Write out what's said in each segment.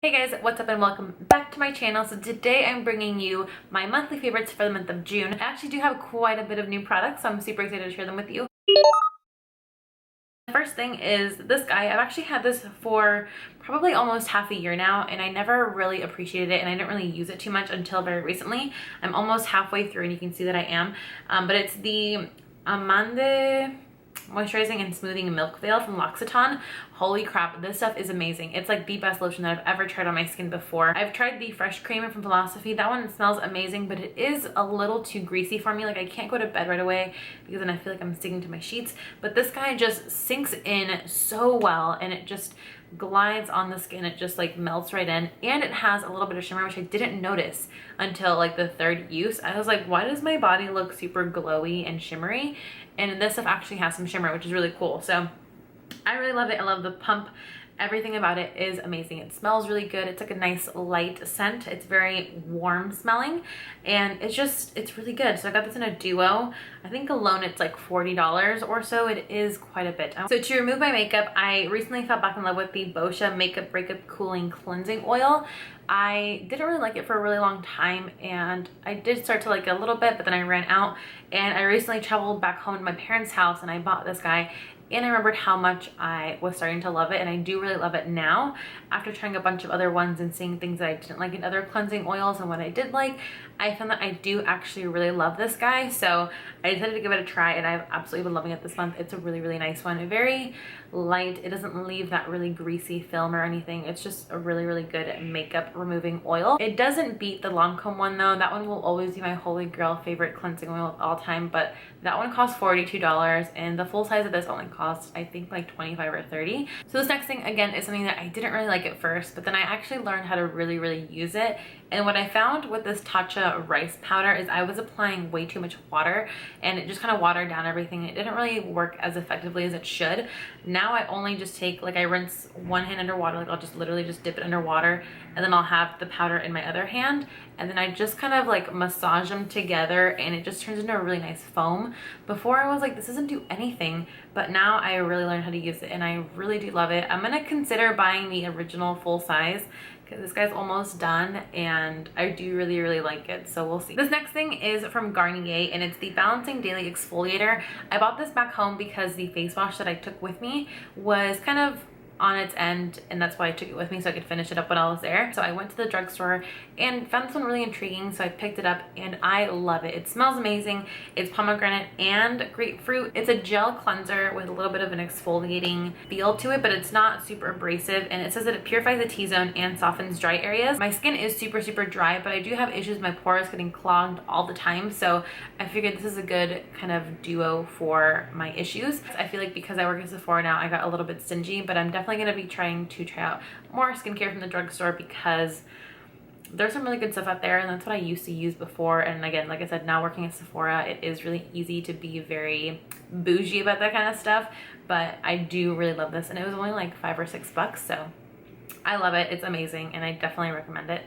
Hey guys, what's up and welcome back to my channel. So today I'm bringing you my monthly favorites for the month of June. I actually do have quite a bit of new products, so I'm super excited to share them with you. The first thing is this guy. I've actually had this for probably almost half a year now, and I never really appreciated it, and I didn't really use it too much until very recently. I'm almost halfway through and you can see that I am. But it's the Amande Moisturizing and Smoothing Milk Veil from L'Occitane. Holy crap, this stuff is amazing. It's like the best lotion that I've ever tried on my skin before. I've tried the Fresh Creamer from Philosophy. That one smells amazing, but it is a little too greasy for me. Like, I can't go to bed right away because then I feel like I'm sticking to my sheets. But this guy just sinks in so well, and it just glides on the skin. It just like melts right in, and it has a little bit of shimmer, which I didn't notice until like the third use. I was like, why does my body look super glowy and shimmery? And this stuff actually has some shimmer, which is really cool. So I really love it. I love the pump. Everything about it is amazing. It smells really good. It's like a nice light scent. It's very warm smelling, and it's really good. So I got this in a duo. I think alone it's like $40 or so. It is quite a bit. So to remove my makeup, I recently fell back in love with the Boscia Makeup Breakup Cooling Cleansing Oil. I didn't really like it for a really long time, and I did start to like it a little bit, but then I ran out, and I recently traveled back home to my parents' house and I bought this guy. And I remembered how much I was starting to love it, and I do really love it now after trying a bunch of other ones and seeing things that I didn't like in other cleansing oils and what I did like. I found that I do actually really love this guy, so I decided to give it a try, and I've absolutely been loving it this month. It's a really nice one. Very light. It doesn't leave that really greasy film or anything. It's just a really good makeup removing oil. It doesn't beat the Lancome one though. That one will always be my holy grail favorite cleansing oil of all time, but that one costs $42, and the full size of this only costs I think like 25 or 30. So this next thing again is something that I didn't really like at first, but then I actually learned how to really use it. And what I found with this Tatcha rice powder is I was applying way too much water, and it just kind of watered down everything. It didn't really work as effectively as it should. Now I only just take, like, I rinse one hand underwater, like I'll just literally just dip it underwater, and then I'll have the powder in my other hand, and then I just kind of like massage them together, and it just turns into a really nice foam. Before I was like, this doesn't do anything, but now I really learned how to use it, and I really do love it. I'm gonna consider buying the original full size because this guy's almost done, and I do really like it, so we'll see. This next thing is from Garnier, and it's the Balancing Daily Exfoliator. I bought this back home because the face wash that I took with me was kind of on its end, and that's why I took it with me so I could finish it up when I was there. So I went to the drugstore and found this one really intriguing, so I picked it up, and I love it. It smells amazing. It's pomegranate and grapefruit. It's a gel cleanser with a little bit of an exfoliating feel to it, but it's not super abrasive, and it says that it purifies the T-zone and softens dry areas. My skin is super dry, but I do have issues with my pores getting clogged all the time, so I figured this is a good kind of duo for my issues. I feel like because I work at Sephora now, I got a little bit stingy, but I'm definitely going to be trying to try out more skincare from the drugstore because there's some really good stuff out there, and that's what I used to use before. And again, like I said, now working at Sephora, it is really easy to be very bougie about that kind of stuff, but I do really love this, and it was only like $5 or $6, so I love it. It's amazing, and I definitely recommend it.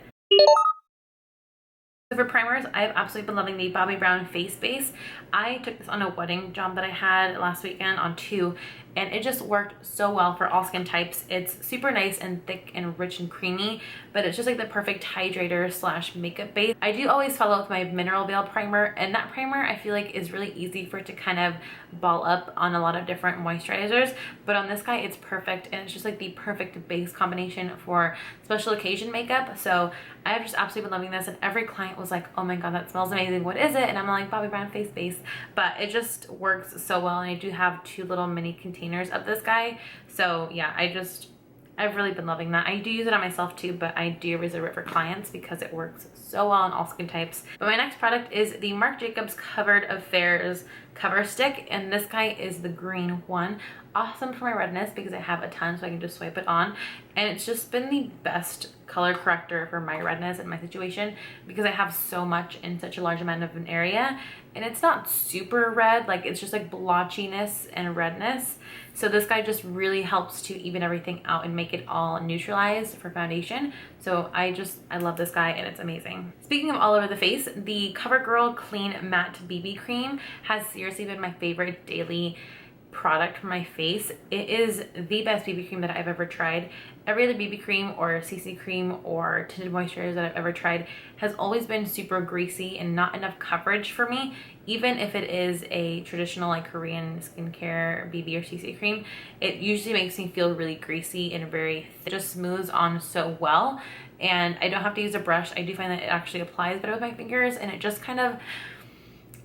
So for primers, I've absolutely been loving the Bobbi Brown Face Base. I took this on a wedding job that I had last weekend on 2, and it just worked so well for all skin types. It's super nice and thick and rich and creamy, but it's just like the perfect hydrator slash makeup base. I do always follow with my Mineral Veil primer, and that primer I feel like is really easy for it to kind of ball up on a lot of different moisturizers, but on this guy it's perfect, and it's just like the perfect base combination for special occasion makeup. So I have just absolutely been loving this, and every client was like, oh my god, that smells amazing, what is it? And I'm like, Bobbi Brown Face Base. But it just works so well, and I do have 2 little mini containers of this guy. So yeah, I've really been loving that. I do use it on myself too, but I do reserve it for clients because it works so well on all skin types. But my next product is the Marc Jacobs Covered Affairs Cover Stick, and this guy is the green one. Awesome for my redness because I have a ton, so I can just swipe it on, and it's just been the best color corrector for my redness in my situation because I have so much in such a large amount of an area, and it's not super red, like it's just like blotchiness and redness. So this guy just really helps to even everything out and make it all neutralized for foundation. So I love this guy, and it's amazing. Speaking of all over the face, the CoverGirl Clean Matte BB Cream has seriously been my favorite daily product for my face. It is the best BB cream that I've ever tried. Every other BB cream or CC cream or tinted moisturizer that I've ever tried has always been super greasy and not enough coverage for me. Even if it is a traditional like Korean skincare BB or CC cream, it usually makes me feel really greasy and very thick. It just smooths on so well, and I don't have to use a brush. I do find that it actually applies better with my fingers, and it just kind of,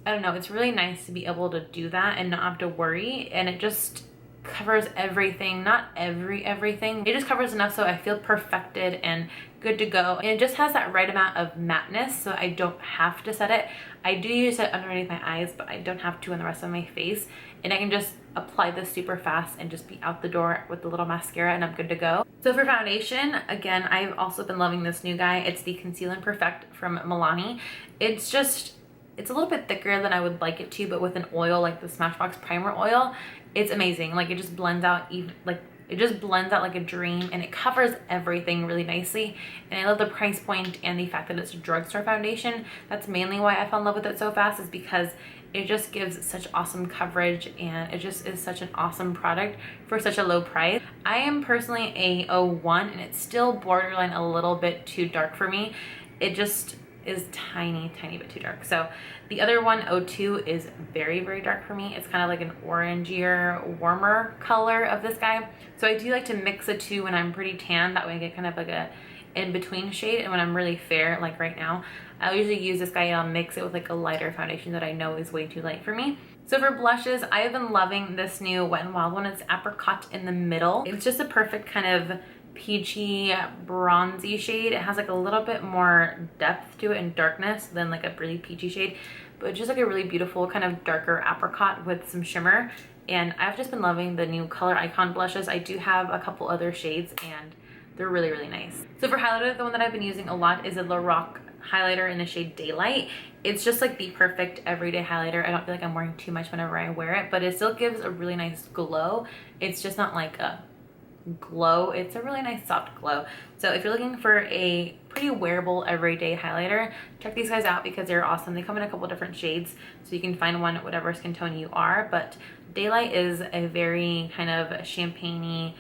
I don't know, it's really nice to be able to do that and not have to worry, and it just covers everything. Not everything, it just covers enough so I feel perfected and good to go, and it just has that right amount of matte-ness so I don't have to set it. I do use it underneath my eyes, but I don't have to on the rest of my face, and I can just apply this super fast and just be out the door with the little mascara and I'm good to go. So for foundation, again, I've also been loving this new guy. It's the Conceal and Perfect from Milani. It's a little bit thicker than I would like it to, but with an oil like the Smashbox Primer Oil, it's amazing. Like, it just blends out like a dream, and it covers everything really nicely. And I love the price point and the fact that it's a drugstore foundation. That's mainly why I fell in love with it so fast, is because it just gives such awesome coverage, and it just is such an awesome product for such a low price. I am personally a 01, and it's still borderline a little bit too dark for me. It just is tiny bit too dark. So the other one, 02, is very dark for me. It's kind of like an orangier, warmer color of this guy. So I do like to mix the two when I'm pretty tan. That way I get kind of like a in-between shade, and when I'm really fair, like right now, I'll usually use this guy and I'll mix it with like a lighter foundation that I know is way too light for me. So for blushes, I have been loving this new Wet n Wild one. It's apricot in the middle. It's just a perfect kind of peachy bronzy shade. It has like a little bit more depth to it and darkness than like a really peachy shade, but just like a really beautiful kind of darker apricot with some shimmer. And I've just been loving the new Color Icon blushes. I do have a couple other shades and they're really nice. So for highlighter, the one that I've been using a lot is a Lorac highlighter in the shade Daylight. It's just like the perfect everyday highlighter. I don't feel like I'm wearing too much whenever I wear it, but it still gives a really nice glow. It's just not like a glow, it's a really nice soft glow. So if you're looking for a pretty wearable everyday highlighter, check these guys out because they're awesome. They come in a couple different shades, so you can find one whatever skin tone you are, but Daylight is a very kind of champagne-y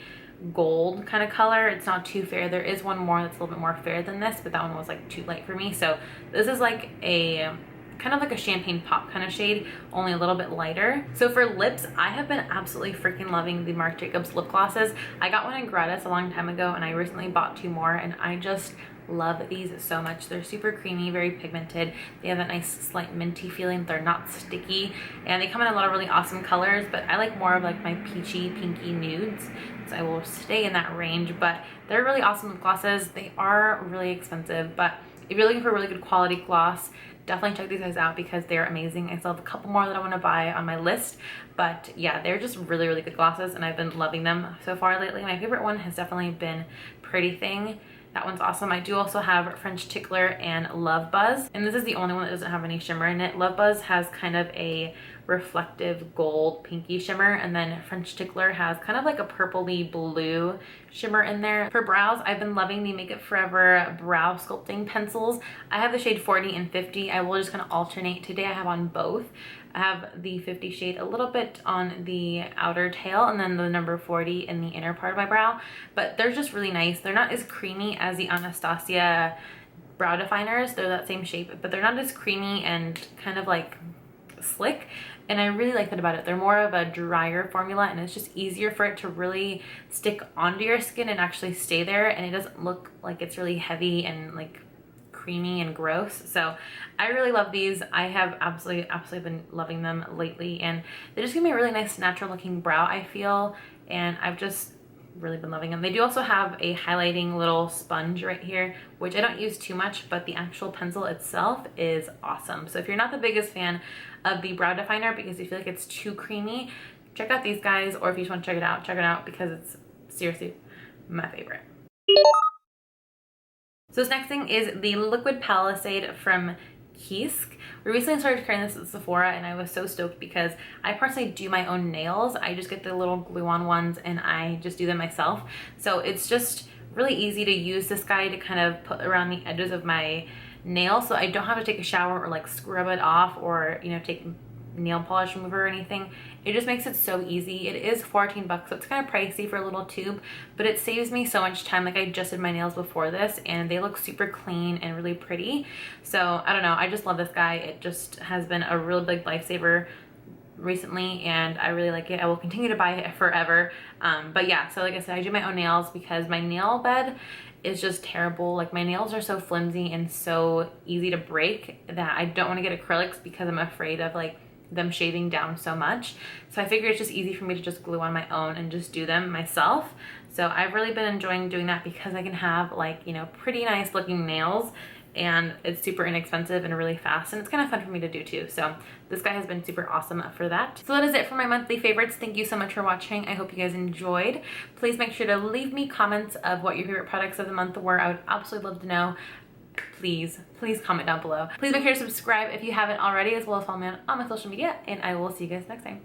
gold kind of color. It's not too fair. There is one more that's a little bit more fair than this, but that one was like too light for me. So this is like a kind of like a champagne pop kind of shade, only a little bit lighter. So for lips, I have been absolutely freaking loving the Marc Jacobs lip glosses. I got one in gratis a long time ago, and I recently bought 2 more, and I just love these so much. They're super creamy, very pigmented. They have that nice slight minty feeling. They're not sticky, and they come in a lot of really awesome colors, but I like more of like my peachy pinky nudes, so I will stay in that range. But they're really awesome lip glosses. They are really expensive, but if you're looking for a really good quality gloss, definitely check these guys out because they're amazing. I still have a couple more that I want to buy on my list, but yeah, they're just really good glosses, and I've been loving them so far lately. My favorite one has definitely been Pretty Thing. That one's awesome. I do also have French Tickler and Love Buzz, and this is the only one that doesn't have any shimmer in it. Love Buzz has kind of a reflective gold pinky shimmer, and then French Tickler has kind of like a purpley blue shimmer in there. For brows, I've been loving the Make Up Forever brow sculpting pencils. I have the shade 40 and 50. I will just kind of alternate. Today I have on both. I have the 50 shade a little bit on the outer tail, and then the number 40 in the inner part of my brow, but they're just really nice. They're not as creamy as the Anastasia brow definers. They're that same shape, but they're not as creamy and kind of like slick, and I really like that about it. They're more of a drier formula, and it's just easier for it to really stick onto your skin and actually stay there, and it doesn't look like it's really heavy and like creamy and gross. So I really love these. I have absolutely been loving them lately, and they just give me a really nice natural looking brow, I feel, and I've just really been loving them. They do also have a highlighting little sponge right here, which I don't use too much, but the actual pencil itself is awesome. So if you're not the biggest fan of the brow definer because you feel like it's too creamy, check out these guys, or if you just want to check it out because it's seriously my favorite. So this next thing is the Liquid Palisade from Kiesk. We recently started carrying this at Sephora, and I was so stoked because I personally do my own nails. I just get the little glue-on ones and I just do them myself. So it's just really easy to use this guy to kind of put around the edges of my nail, so I don't have to take a shower or like scrub it off or, you know, take nail polish remover or anything. It just makes it so easy. It is 14 bucks, so it's kind of pricey for a little tube, but it saves me so much time. Like, I just did my nails before this and they look super clean and really pretty. So I don't know, I just love this guy. It just has been a real big lifesaver recently and I really like it. I will continue to buy it forever. But yeah, so like I said, I do my own nails because my nail bed is just terrible. Like, my nails are so flimsy and so easy to break that I don't want to get acrylics because I'm afraid of like them shaving down so much. So I figure it's just easy for me to just glue on my own and just do them myself. So I've really been enjoying doing that because I can have, like, you know, pretty nice looking nails and it's super inexpensive and really fast, and it's kind of fun for me to do too. So this guy has been super awesome for that. So that is it for my monthly favorites. Thank you so much for watching. I hope you guys enjoyed. Please make sure to leave me comments of what your favorite products of the month were. I would absolutely love to know. Please comment down below. Please make sure to subscribe if you haven't already, as well as follow me on all my social media, and I will see you guys next time.